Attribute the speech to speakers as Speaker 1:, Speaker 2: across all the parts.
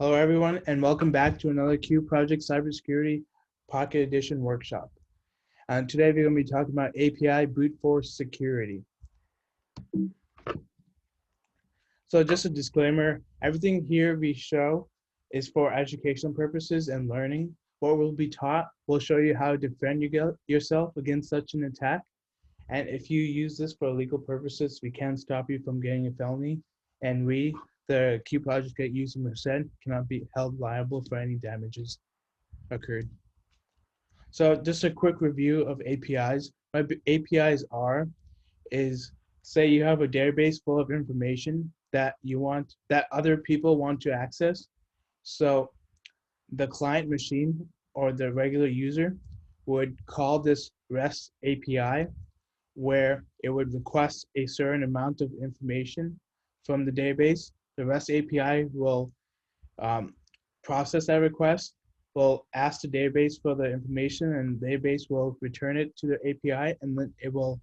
Speaker 1: Hello, everyone, and welcome back to another Q Project Cybersecurity Pocket Edition workshop. And today we're going to be talking about API brute force security. So just a disclaimer, everything here we show is for educational purposes and learning. What will be taught will show you how to defend yourself against such an attack. And if you use this for legal purposes, we can stop you from getting a felony. And we, the Q Project Get User Percent, cannot be held liable for any damages occurred. So just a quick review of APIs. What APIs is say you have a database full of information that other people want to access. So the client machine or the regular user would call this REST API where it would request a certain amount of information from the database. The REST API will process that request, will ask the database for the information, and the database will return it to the API, and then it will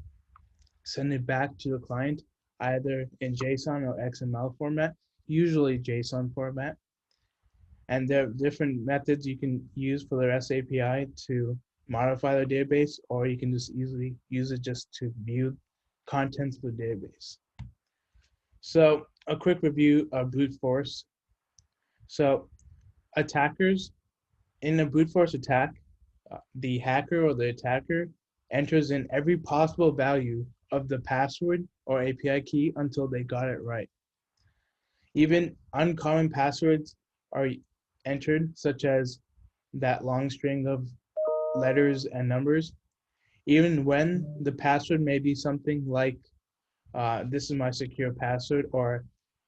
Speaker 1: send it back to the client either in JSON or XML format, usually JSON format. And there are different methods you can use for the REST API to modify the database, or you can just easily use it just to view contents of the database. So a quick review of brute force. So attackers, in a brute force attack, the hacker or the attacker enters in every possible value of the password or API key until they got it right. Even uncommon passwords are entered, such as that long string of letters and numbers, even when the password may be something like this is my secure password, or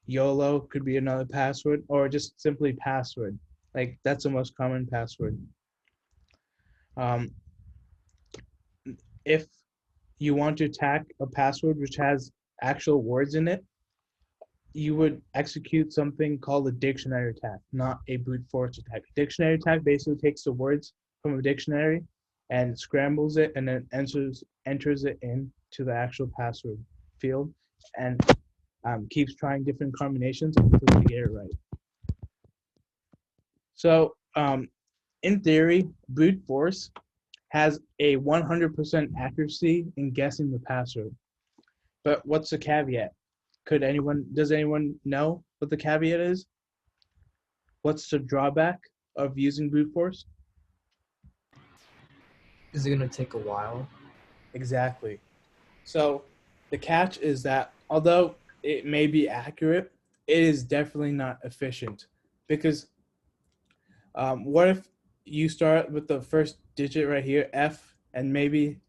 Speaker 1: YOLO could be another password, or just simply password. Like that's the most common password. If you want to attack a password which has actual words in it, you would execute something called a dictionary attack, not a brute force attack. Dictionary attack basically takes the words from a dictionary and scrambles it and then enters it into the actual password field and keeps trying different combinations until they get it right. So in theory, brute force has a 100% accuracy in guessing the password. But what's the caveat? Does anyone know what the caveat is? What's the drawback of using brute force?
Speaker 2: Is it going to take a while?
Speaker 1: Exactly. So the catch is that although it may be accurate, it is definitely not efficient. Because what if you start with the first digit right here, F, and maybe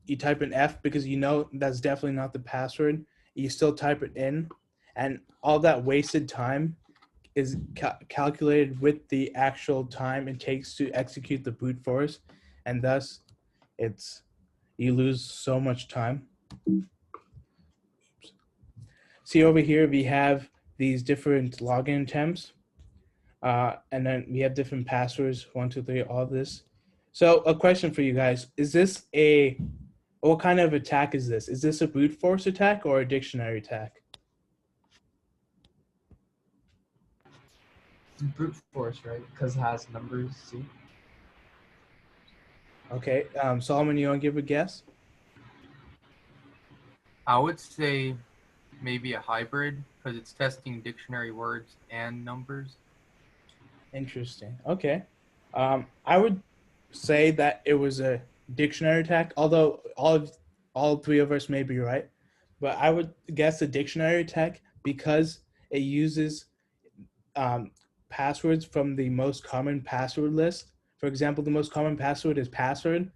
Speaker 1: you type in F because you know that's definitely not the password. You still type it in, and all that wasted time is calculated with the actual time it takes to execute the brute force, and thus you lose so much time. See over here, we have these different login attempts, and then we have different passwords, 1, 2, 3, all this. So a question for you guys: what kind of attack is this? Is this a brute force attack or a dictionary attack?
Speaker 2: It's brute force, right? Because it has numbers, see?
Speaker 1: Okay, Solomon, you want to give a guess?
Speaker 3: I would say maybe a hybrid because it's testing dictionary words and numbers.
Speaker 1: Interesting. Okay. I would say that it was a dictionary attack, although all three of us may be right. But I would guess a dictionary attack because it uses passwords from the most common password list. For example, the most common password is password,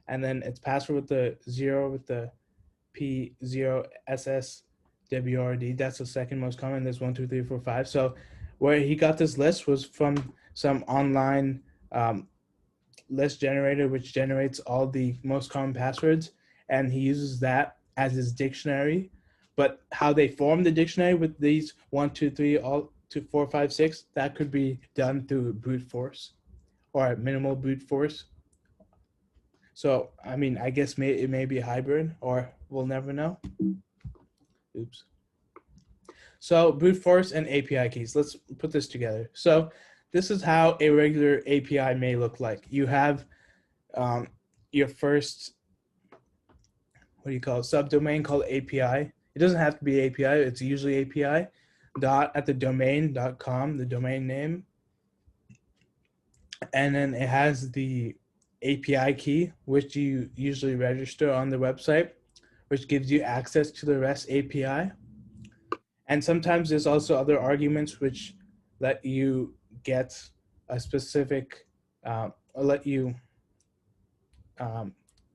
Speaker 1: and then it's password with the 0 with the P0SSWRD. That's the second most common. There's 1, 2, 3, 4, 5. So where he got this list was from some online list generator, which generates all the most common passwords, and he uses that as his dictionary. But how they form the dictionary with these 1, 2, 3, all to 4, 5, 6, that could be done through brute force or minimal brute force. So I mean, I guess it may be a hybrid, or we'll never know. Oops. So brute force and API keys. Let's put this together. So this is how a regular API may look like. You have your first, what do you call it, subdomain called API. It doesn't have to be API. It's usually API dot at the domain.com, the domain name. And then it has the API key, which you usually register on the website, which gives you access to the REST API. And sometimes there's also other arguments which let you get a specific, or let you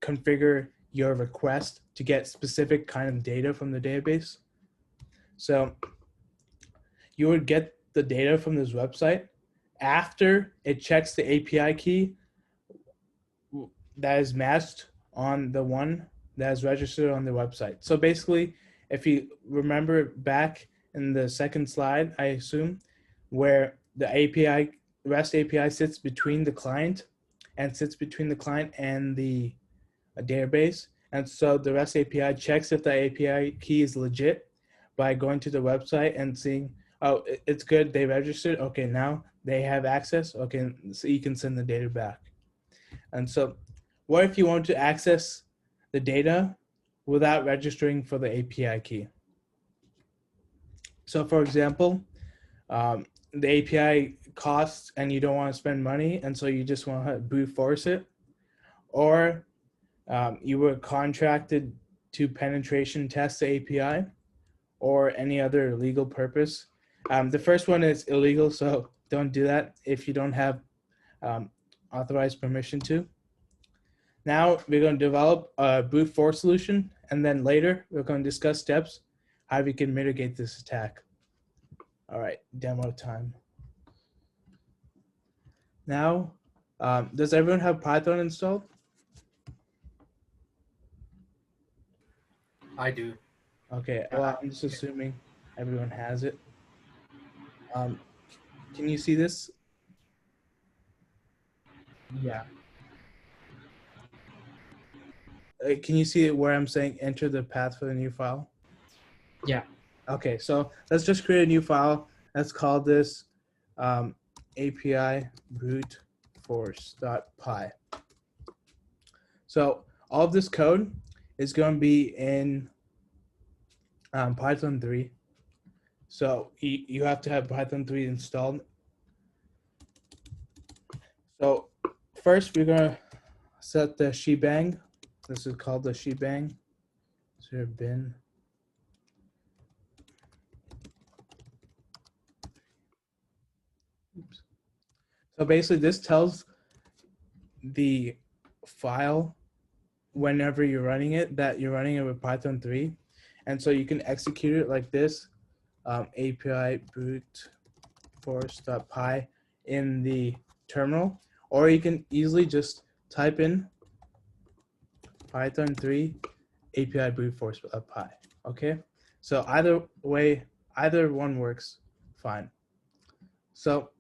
Speaker 1: configure your request to get specific kind of data from the database. So you would get the data from this website after it checks the API key that is matched on the one that is registered on the website. So basically, if you remember back in the second slide, I assume, where the API, REST API sits between the client and the database. And so the REST API checks if the API key is legit by going to the website and seeing, oh, it's good, they registered. Okay, now they have access. Okay, so you can send the data back. And so what if you want to access the data without registering for the API key? So for example, the API costs and you don't want to spend money, and so you just want to brute force it. Or you were contracted to penetration test the API or any other legal purpose. The first one is illegal, so don't do that if you don't have authorized permission to. Now we're going to develop a brute force solution, and then later we're going to discuss steps how we can mitigate this attack. All right, demo time. Now, does everyone have Python installed?
Speaker 3: I do.
Speaker 1: Okay, well, I'm just assuming everyone has it. Can you see this?
Speaker 2: Yeah.
Speaker 1: Can you see it where I'm saying enter the path for the new file?
Speaker 2: Yeah.
Speaker 1: Okay, so let's just create a new file. Let's call this API brute force.py. So all of this code is going to be in Python 3. So you have to have Python 3 installed. So first we're going to set the shebang. This is called the shebang. So bin. Oops. So basically this tells the file whenever you're running it that you're running it with Python 3. And so you can execute it like this, API brute force.py in the terminal, or you can easily just type in Python 3 API brute force.py. Okay, so either way, either one works fine. So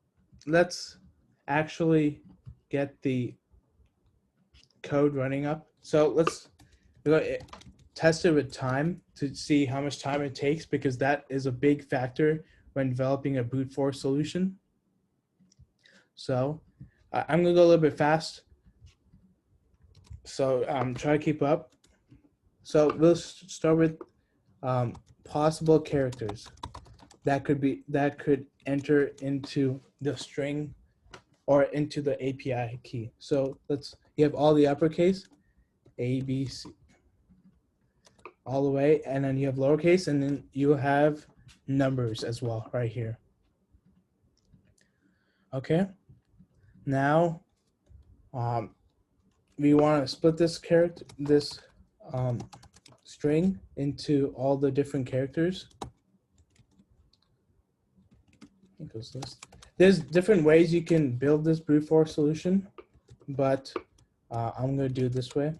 Speaker 1: let's actually get the code running up. So let's test it with time to see how much time it takes, because that is a big factor when developing a brute force solution. So I'm gonna go a little bit fast. So try to keep up. So we'll start with possible characters that could enter into the string or into the API key. So you have all the uppercase, A, B, C, all the way, and then you have lowercase, and then you have numbers as well right here. Okay. Now, we want to split this string into all the different characters. There's different ways you can build this brute force solution, but I'm going to do it this way.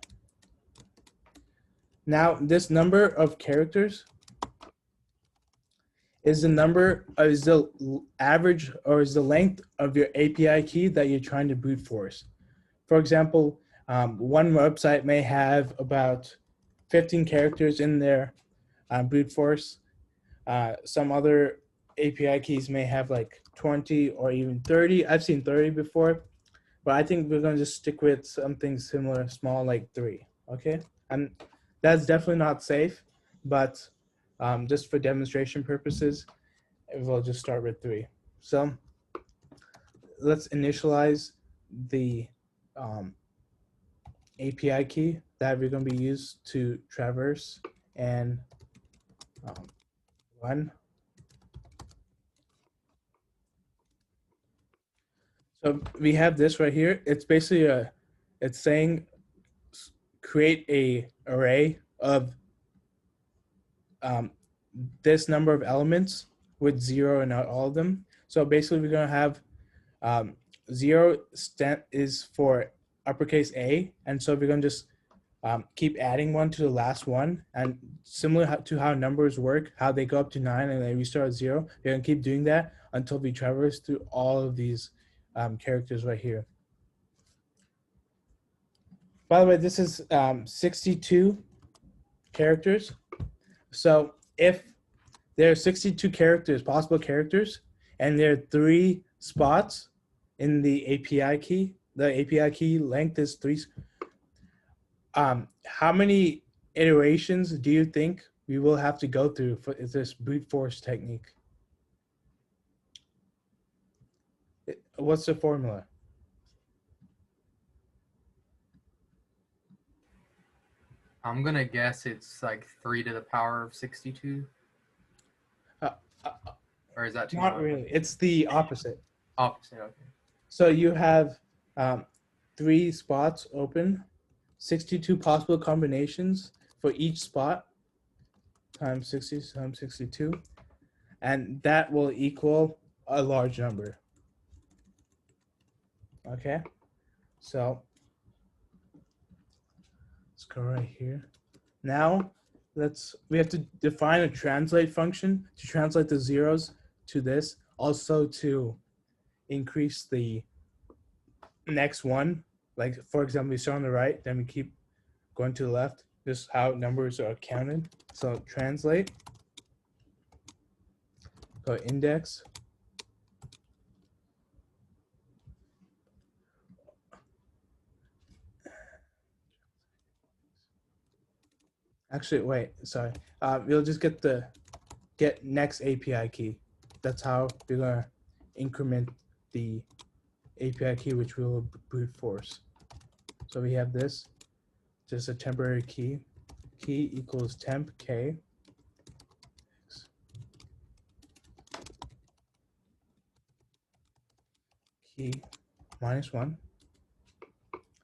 Speaker 1: Now, this number of characters is the average, or is the length of your API key that you're trying to brute force. For example, one website may have about 15 characters in their brute force, Some other API keys may have like 20 or even 30. I've seen 30 before, but I think we're going to just stick with something similar, small, like 3. Okay, and that's definitely not safe, but just for demonstration purposes, we'll just start with 3. So let's initialize the API key that we're going to be used to traverse and run. So we have this right here. It's basically it's saying create a array of this number of elements with 0 and not all of them. So basically we're going to have 0 is for uppercase A, and so we're going to just keep adding one to the last one, and similar to how numbers work, how they go up to 9 and then we start at 0, we're going to keep doing that until we traverse through all of these characters right here. By the way, this is 62 characters. So if there are 62 characters, possible characters, and there are 3 spots in the API key, the API key length is 3. How many iterations do you think we will have to go through for this brute force technique? What's the formula?
Speaker 3: I'm gonna guess it's like 3 to the power of 62. Or is that too
Speaker 1: Not
Speaker 3: high?
Speaker 1: really. It's the opposite.
Speaker 3: Opposite. Okay.
Speaker 1: So you have 3 spots open, 62 possible combinations for each spot, times 60 times 62, and that will equal a large number. Okay, so let's go right here. Now we have to define a translate function to translate the zeros to this, also to increase the next one. Like for example, we start on the right, then we keep going to the left. This is how numbers are counted. So translate, go index, actually wait, sorry. We'll just get next API key. That's how we're gonna increment the API key, which we will brute force. So we have this, just a temporary key. Key equals temp k. Key -1.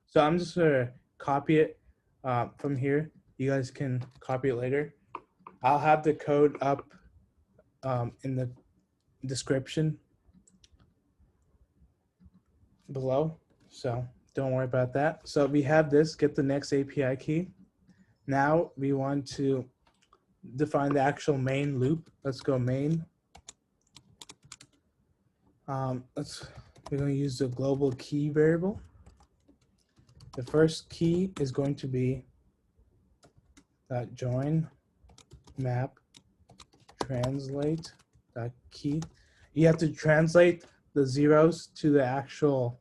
Speaker 1: So I'm just gonna copy it from here. You guys can copy it later. I'll have the code up in the description below, so don't worry about that. So we have this, get the next API key. Now we want to define the actual main loop. Let's go main. We're going to use the global key variable. The first key is going to be join map translate key. You have to translate the zeros to the actual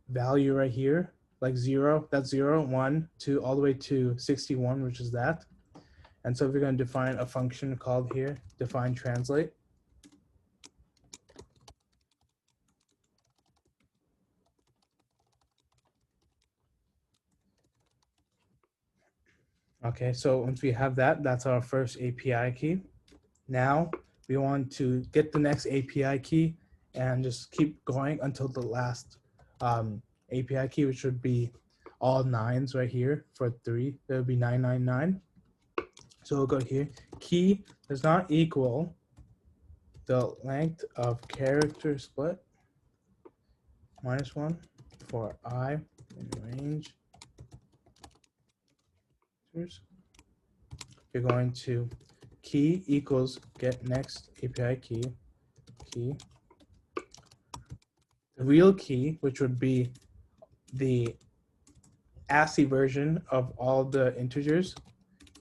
Speaker 1: value right here, like 0, that's 0, 1, 2, all the way to 61, which is that. And so we're going to define a function called here, define translate. Okay, so once we have that, that's our first API key. Now we want to get the next API key and just keep going until the last API key, which would be all 9s right here for 3. That would be 999. So we'll go here. Key does not equal the length of character split -1 for I in range. You're going to key equals get next API key, the real key, which would be the ASCII version of all the integers.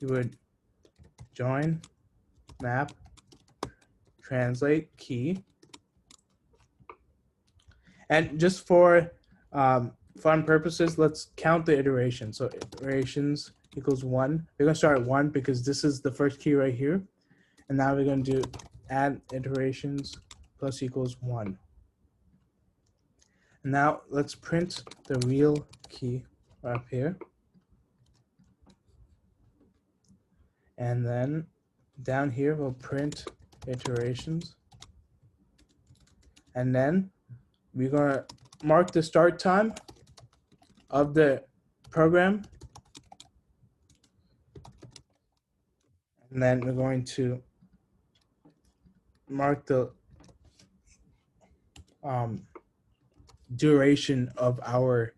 Speaker 1: You would join map translate key. And just for fun purposes, let's count the iterations. So iterations equals 1. We're going to start at 1 because this is the first key right here. And now we're going to do add iterations plus equals 1. And now let's print the real key up here. And then down here, we'll print iterations. And then we're going to mark the start time of the program. And then we're going to mark the duration of our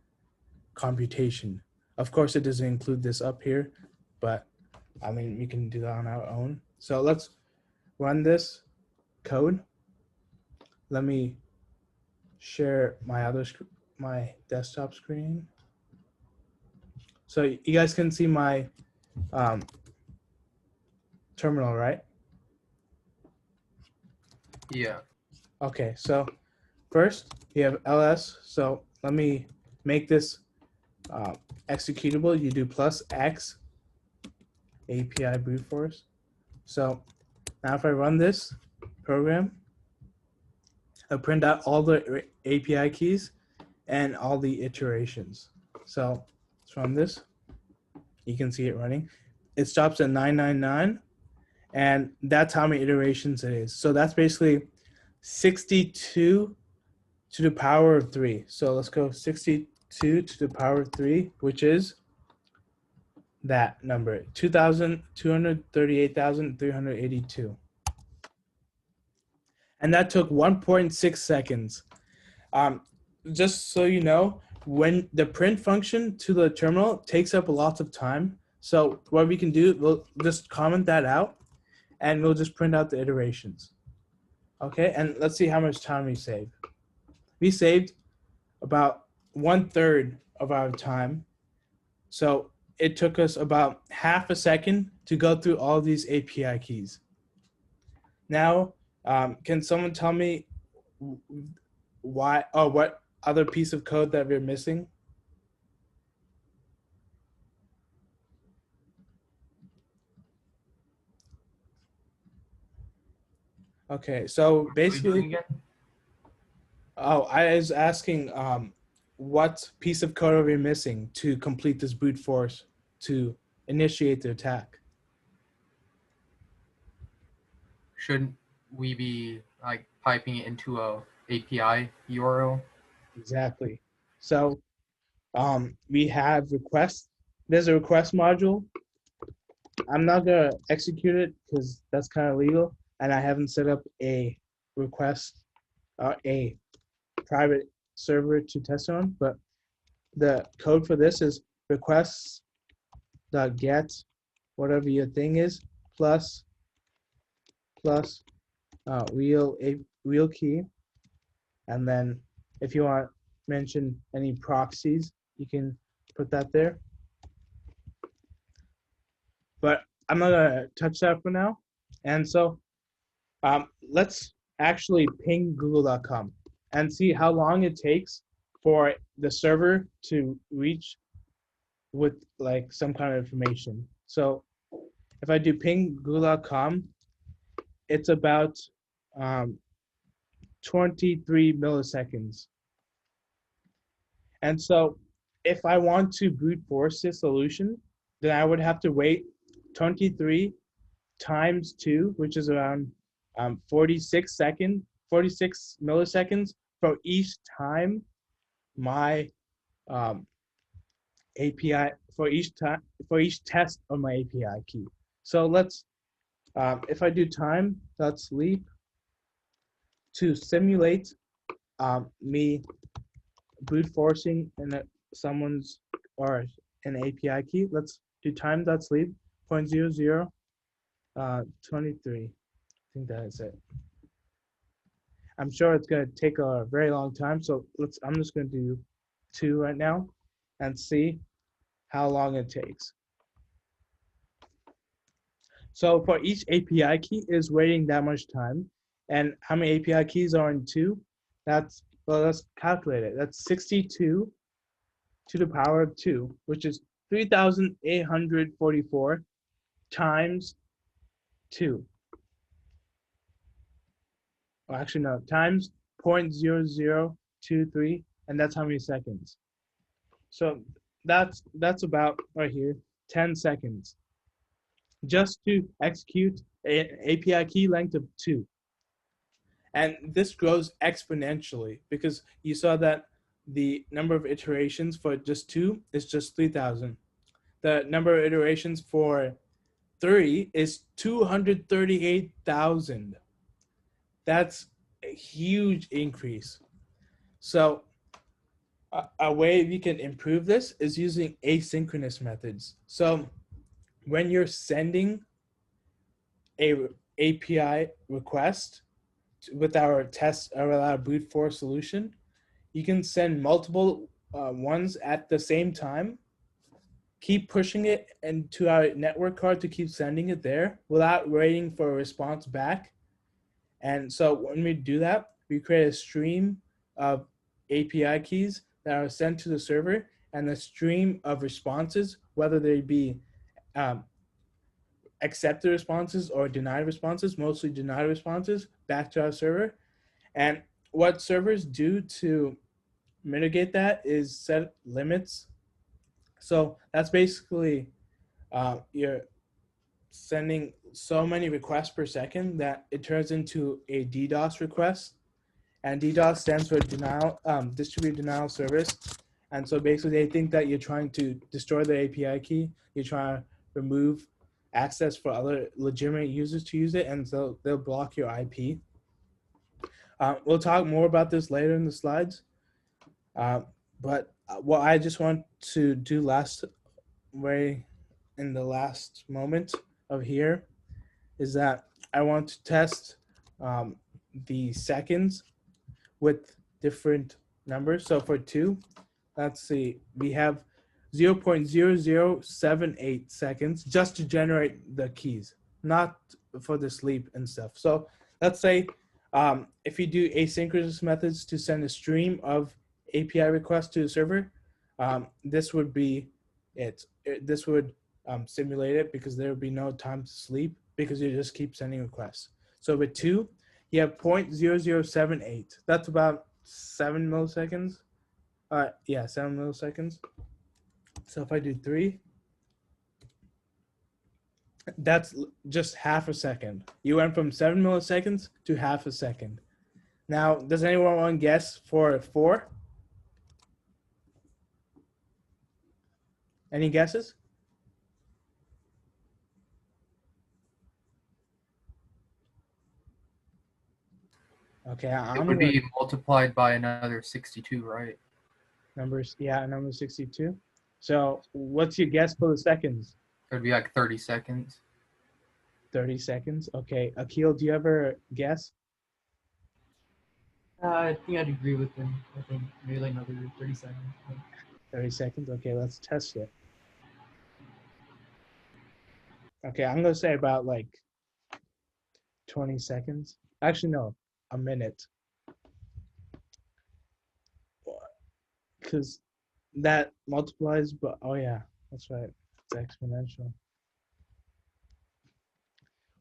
Speaker 1: computation. Of course, it doesn't include this up here, but I mean, we can do that on our own. So let's run this code. Let me share my desktop screen. So you guys can see my terminal, right?
Speaker 3: Yeah.
Speaker 1: Okay, so first you have ls. So let me make this executable. You do +x API brute force. So now if I run this program, I'll print out all the API keys and all the iterations. So let's run this. You can see it running. It stops at 999, and that's how many iterations it is. So that's basically 62 to the power of 3. So let's go 62 to the power of 3, which is that number, 238,382. And that took 1.6 seconds. Just so you know, when the print function to the terminal takes up lots of time. So what we can do, we'll just comment that out and we'll just print out the iterations. Okay, and let's see how much time we saved. We saved about 1/3 of our time. So it took us about half a second to go through all these API keys. Now, can someone tell me why, or what other piece of code that we're missing? Okay, so basically, oh, I was asking what piece of code are we missing to complete this brute force to initiate the attack?
Speaker 3: Shouldn't we be like piping it into a API URL?
Speaker 1: Exactly. So we have request. There's a request module. I'm not gonna execute it because that's kind of legal, and I haven't set up a request, a private server to test on. But the code for this is requests.get whatever your thing is plus real key, and then if you want to mention any proxies, you can put that there. But I'm not gonna touch that for now. And so let's actually ping google.com and see how long it takes for the server to reach with like some kind of information. So if I do ping google.com, it's about 23 milliseconds. And so if I want to brute force this solution, then I would have to wait 23 times 2, which is around 46 milliseconds for each time my API, for each test of my API key. So let's, if I do time.sleep to simulate me brute forcing in someone's or an API key, let's do time.sleep 0.00 23. I think that is it. I'm sure it's going to take a very long time, so I'm just going to do 2 right now and see how long it takes. So for each API key is waiting that much time. And how many API keys are in 2? That's, well, let's calculate it. That's 62 to the power of 2, which is 3,844 times 2. Well, actually, no, times 0.0023, and that's how many seconds. So that's about right here, 10 seconds, just to execute an API key length of 2. And this grows exponentially because you saw that the number of iterations for just 2 is just 3,000. The number of iterations for 3 is 238,000. That's a huge increase. So a way we can improve this is using asynchronous methods. So when you're sending a API request with our test or our brute force solution, you can send multiple ones at the same time, keep pushing it into our network card to keep sending it there without waiting for a response back. And so when we do that, we create a stream of API keys that are sent to the server and a stream of responses, whether they be accepted responses or denied responses, mostly denied responses, back to our server. And what servers do to mitigate that is set limits. So that's basically you're sending so many requests per second that it turns into a DDoS request. And DDoS stands for distributed denial of service. And so basically they think that you're trying to destroy the API key. You're trying to remove access for other legitimate users to use it, and so they'll block your IP. We'll talk more about this later in the slides. But what I just want to do in the last moment of here is that I want to test the seconds with different numbers. So for 2, let's see, we have 0.0078 seconds just to generate the keys, not for the sleep and stuff. So let's say if you do asynchronous methods to send a stream of API requests to the server, this would be it. This would simulate it because there would be no time to sleep because you just keep sending requests. So with 2, you have 0.0078. That's about 7 milliseconds. Yeah, 7 milliseconds. So if I do 3, that's just half a second. You went from 7 milliseconds to half a second. Now, does anyone want to guess for 4? Any guesses? Okay,
Speaker 3: It would be multiplied by another 62, right?
Speaker 1: number 62. So what's your guess for the seconds?
Speaker 3: It would be like 30 seconds.
Speaker 1: 30 seconds. Okay, Akil, do you ever guess?
Speaker 2: I think I'd agree with him. I think maybe like another 30 seconds.
Speaker 1: 30 seconds. Okay, let's test it. Okay, I'm gonna say about like 20 seconds. Actually, no, a minute. Because that multiplies, but oh yeah, that's right. It's exponential.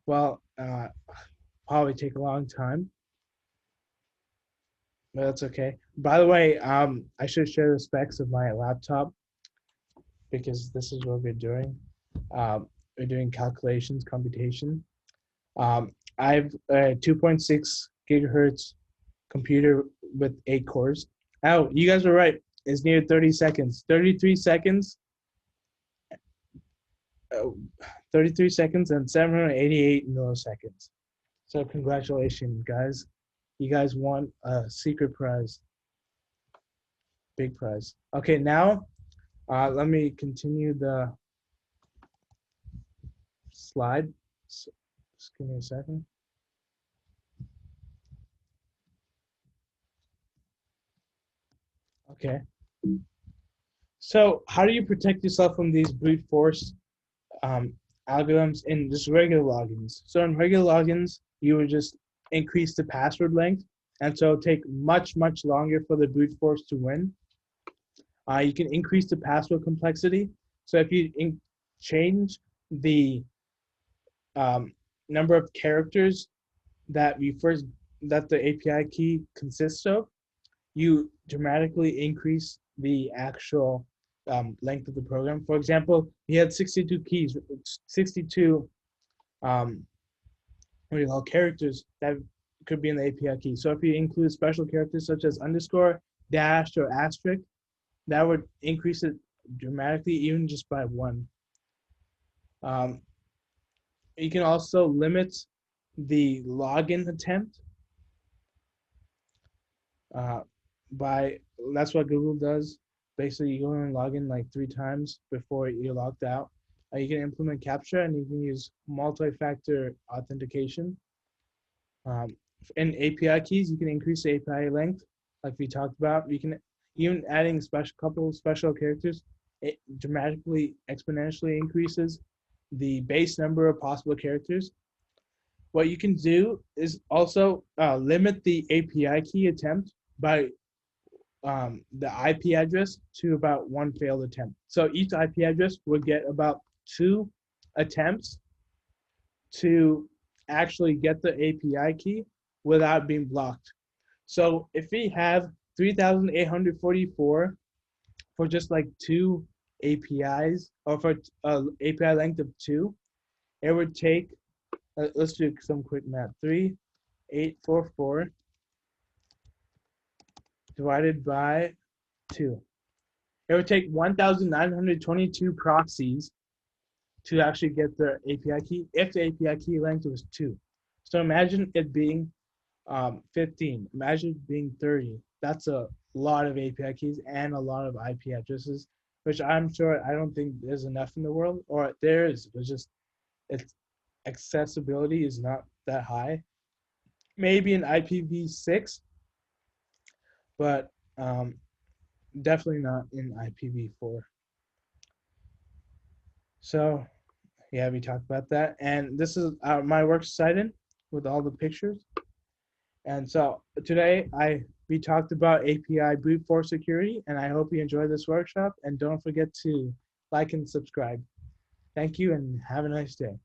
Speaker 1: Well, probably take a long time, but that's okay. By the way, I should share the specs of my laptop because this is what we're doing. We're doing calculations, computation. I have a 2.6 gigahertz computer with 8 cores. Oh, you guys were right. It's near 30 seconds. 33 seconds. 33 seconds and 788 milliseconds. So congratulations, guys. You guys won a secret prize. Big prize. Okay, now let me continue the slide. So, just give me a second. Okay. So how do you protect yourself from these brute force algorithms in just regular logins. So in regular logins, you would just increase the password length, and so it'll take much, much longer for the brute force to win. You can increase the password complexity. So if you change the number of characters that that the API key consists of, you dramatically increase the actual length of the program. For example, you had 62 keys, 62 what do you call characters that could be in the API key. So if you include special characters such as underscore, dash, or asterisk, that would increase it dramatically, even just by one. Um, you can also limit the login attempt by, that's what Google does. Basically, you only log in like 3 times before you're logged out. You can implement CAPTCHA, and you can use multi-factor authentication. In API keys, you can increase the API length, like we talked about. You can even adding couple special characters. It dramatically, exponentially increases the base number of possible characters. What you can do is also limit the API key attempt by the IP address to about 1 failed attempt. So each IP address would get about 2 attempts to actually get the API key without being blocked. So if we have 3,844 for just like 2 APIs, or for API length of 2, it would take, let's do some quick math, 3,844 divided by 2. It would take 1,922 proxies to actually get the API key if the API key length was 2. So imagine it being 15. Imagine it being 30. That's a lot of API keys and a lot of IP addresses, which I'm sure, I don't think there's enough in the world, or there is, but just its accessibility is not that high. Maybe in IPv6, but definitely not in IPv4. So yeah, we talked about that, and this is my works cited with all the pictures. And so today we talked about API brute force security, and I hope you enjoyed this workshop, and don't forget to like and subscribe. Thank you, and have a nice day.